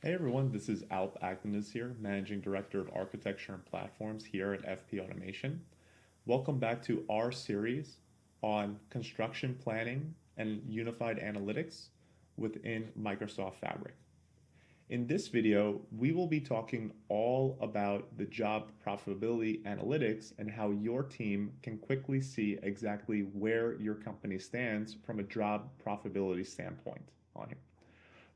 Hey everyone, this is Acterys here, Managing Director of Architecture and Platforms here at FP Automation. Welcome back to our series on construction planning and unified analytics within Microsoft Fabric. In this video, we will be talking all about the job profitability analytics and how your team can quickly see exactly where your company stands from a job profitability standpoint on here.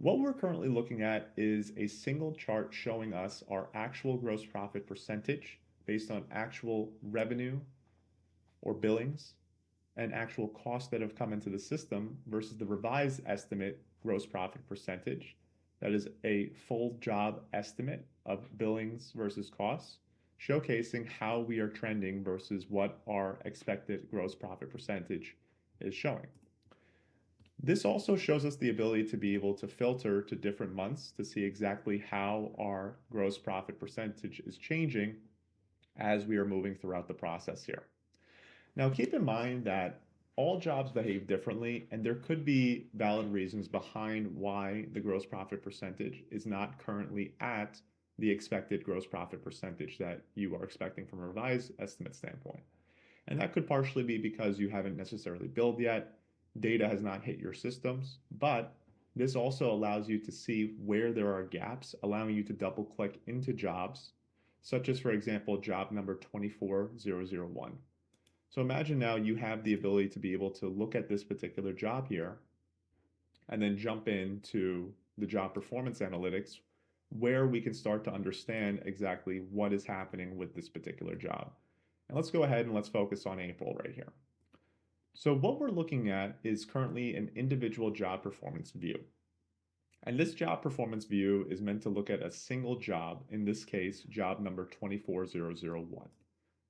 What we're currently looking at is a single chart showing us our actual gross profit percentage based on actual revenue or billings and actual costs that have come into the system versus the revised estimate gross profit percentage. That is a full job estimate of billings versus costs, showcasing how we are trending versus what our expected gross profit percentage is showing. This also shows us the ability to be able to filter to different months to see exactly how our gross profit percentage is changing as we are moving throughout the process here. Now, keep in mind that all jobs behave differently, and there could be valid reasons behind why the gross profit percentage is not currently at the expected gross profit percentage that you are expecting from a revised estimate standpoint. And that could partially be because you haven't necessarily billed yet, data has not hit your systems, but this also allows you to see where there are gaps, allowing you to double click into jobs, such as, for example, job number 24001. So imagine now you have the ability to be able to look at this particular job here and then jump into the job performance analytics where we can start to understand exactly what is happening with this particular job. And let's go ahead and let's focus on April right here. So what we're looking at is currently an individual job performance view. And this job performance view is meant to look at a single job, in this case, job number 24001.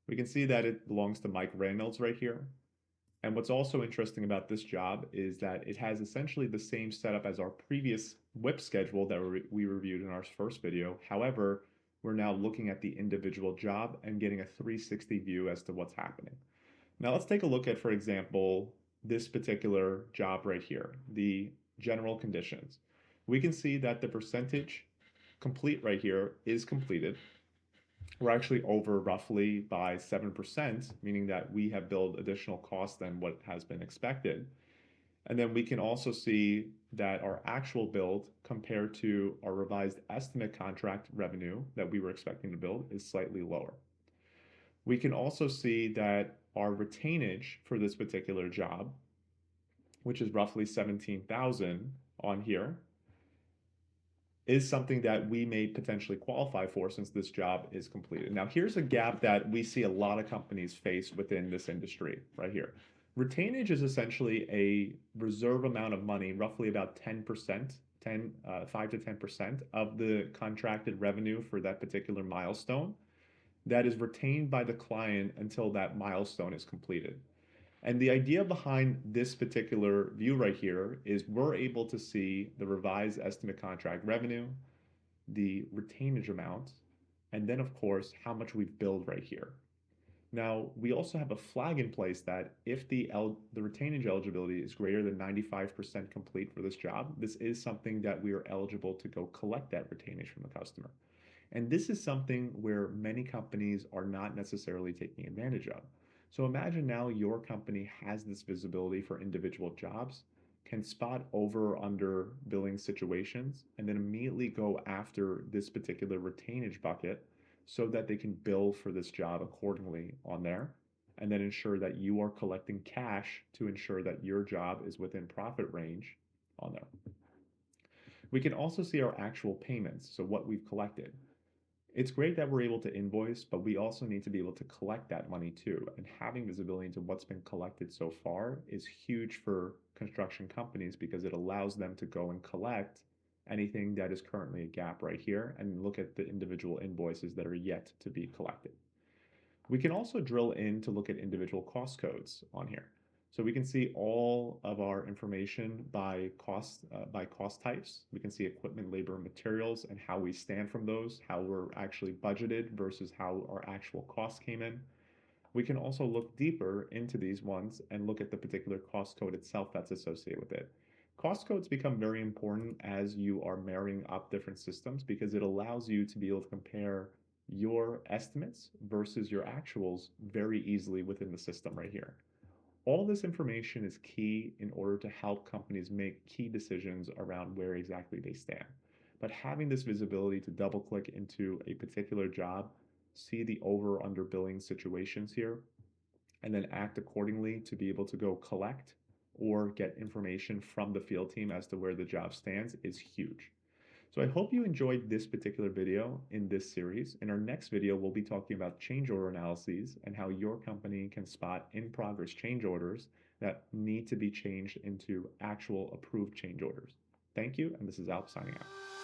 We can see that it belongs to Mike Reynolds right here. And what's also interesting about this job is that it has essentially the same setup as our previous WIP schedule that we reviewed in our first video. However, we're now looking at the individual job and getting a 360 view as to what's happening. Now let's take a look at, for example, this particular job right here, the general conditions. We can see that the percentage complete right here is completed. We're actually over roughly by 7%, meaning that we have billed additional costs than what has been expected. And then we can also see that our actual build compared to our revised estimate contract revenue that we were expecting to build is slightly lower. We can also see that our retainage for this particular job, which is roughly 17,000 on here, is something that we may potentially qualify for since this job is completed. Now, here's a gap that we see a lot of companies face within this industry right here. Retainage is essentially a reserve amount of money, roughly about 10%, 5 to 10% of the contracted revenue for that particular milestone that is retained by the client until that milestone is completed. And the idea behind this particular view right here is we're able to see the revised estimate contract revenue, the retainage amount, and then of course, how much we've billed right here. Now, we also have a flag in place that if the retainage eligibility is greater than 95% complete for this job, this is something that we are eligible to go collect that retainage from the customer. And this is something where many companies are not necessarily taking advantage of. So imagine now your company has this visibility for individual jobs, can spot over or under billing situations, and then immediately go after this particular retainage bucket so that they can bill for this job accordingly on there, and then ensure that you are collecting cash to ensure that your job is within profit range on there. We can also see our actual payments, so what we've collected. It's great that we're able to invoice, but we also need to be able to collect that money too. And having visibility into what's been collected so far is huge for construction companies because it allows them to go and collect anything that is currently a gap right here and look at the individual invoices that are yet to be collected. We can also drill in to look at individual cost codes on here. So we can see all of our information by cost types. We can see equipment, labor, and materials and how we stand from those, how we're actually budgeted versus how our actual costs came in. We can also look deeper into these ones and look at the particular cost code itself that's associated with it. Cost codes become very important as you are marrying up different systems because it allows you to be able to compare your estimates versus your actuals very easily within the system right here. All this information is key in order to help companies make key decisions around where exactly they stand. But having this visibility to double click into a particular job, see the over or under billing situations here, and then act accordingly to be able to go collect or get information from the field team as to where the job stands is huge. So I hope you enjoyed this particular video in this series. In our next video, we'll be talking about change order analyses and how your company can spot in progress change orders that need to be changed into actual approved change orders. Thank you, and this is Alp signing out.